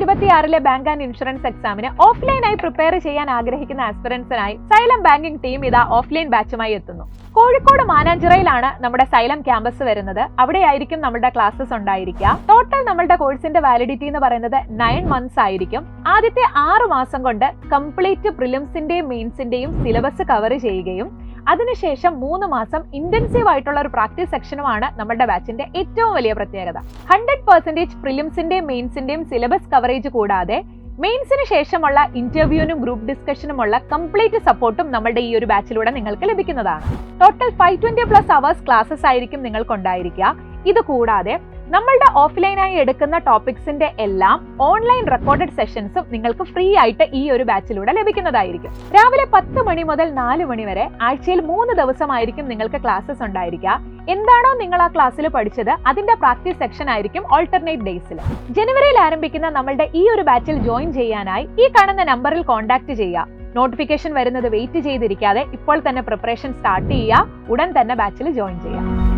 2026 bank and insurance എക്സാമിന് ഓഫ്ലൈനായി prepare ചെയ്യാൻ ആഗ്രഹിക്കുന്ന ആസ്പിറൻസിനായി സൈലം ബാങ്കിംഗ് ടീം ഇതാ ഓഫ്ലൈൻ ബാച്ചുമായി എത്തുന്നു. കോഴിക്കോട് മാനാഞ്ചിറയിലാണ് നമ്മുടെ സൈലം ക്യാമ്പസ് വരുന്നത്. അവിടെയായിരിക്കും നമ്മുടെ ക്ലാസ്സസ് ഉണ്ടായിരിക്കുക. ടോട്ടൽ നമ്മുടെ കോഴ്സിന്റെ വാലിഡിറ്റി എന്ന് പറയുന്നത് 9 months ആയിരിക്കും. ആദ്യത്തെ 6 മാസം കൊണ്ട് കംപ്ലീറ്റ് പ്രിലിംസിന്റെയും മെയിൻസിന്റെയും സിലബസ് കവർ ചെയ്യുകയും അതിനുശേഷം 3 മാസം ഇന്റൻസീവ് ആയിട്ടുള്ള ഒരു പ്രാക്ടീസ് സെക്ഷനുമാണ് നമ്മുടെ ബാച്ചിന്റെ ഏറ്റവും വലിയ പ്രത്യേകത. 100% പ്രിലിംസിന്റെയും മെയിൻസിന്റെയും സിലബസ് കവറേജ് കൂടാതെ മെയിൻസിന് ശേഷമുള്ള ഇന്റർവ്യൂവിനും ഗ്രൂപ്പ് ഡിസ്കഷനുമുള്ള കംപ്ലീറ്റ് സപ്പോർട്ടും നമ്മുടെ ഈ ഒരു ബാച്ചിലൂടെ നിങ്ങൾക്ക് ലഭിക്കുന്നതാണ്. ടോട്ടൽ 520+ hours ക്ലാസ്സസ് ആയിരിക്കും നിങ്ങൾക്കുണ്ടായിരിക്കുക. ഇത് കൂടാതെ നമ്മളുടെ ഓഫ്ലൈനായി എടുക്കുന്ന ടോപ്പിക്സിന്റെ എല്ലാം ഓൺലൈൻ റെക്കോർഡഡ് സെഷൻസും നിങ്ങൾക്ക് ഫ്രീ ആയിട്ട് ഈ ഒരു ബാച്ചിലൂടെ ലഭിക്കുന്നതായിരിക്കും. രാവിലെ 10 മണി മുതൽ 4 മണി വരെ ആഴ്ചയിൽ 3 ദിവസമായിരിക്കും നിങ്ങൾക്ക് ക്ലാസ്സസ് ഉണ്ടായിരിക്കുക. എന്താണോ നിങ്ങൾ ആ ക്ലാസ്സിൽ പഠിച്ചത് അതിന്റെ പ്രാക്ടീസ് സെക്ഷൻ ആയിരിക്കും ഓൾട്ടർനേറ്റ് ഡേയ്സിൽ. ജനുവരിയിൽ ആരംഭിക്കുന്ന നമ്മളുടെ ഈ ഒരു ബാച്ചിൽ ജോയിൻ ചെയ്യാനായി ഈ കാണുന്ന നമ്പറിൽ കോൺടാക്ട് ചെയ്യുക. നോട്ടിഫിക്കേഷൻ വരുന്നത് വെയിറ്റ് ചെയ്തിരിക്കാതെ ഇപ്പോൾ തന്നെ പ്രിപ്പറേഷൻ സ്റ്റാർട്ട് ചെയ്യുക. ഉടൻ തന്നെ ബാച്ചിൽ ജോയിൻ ചെയ്യുക.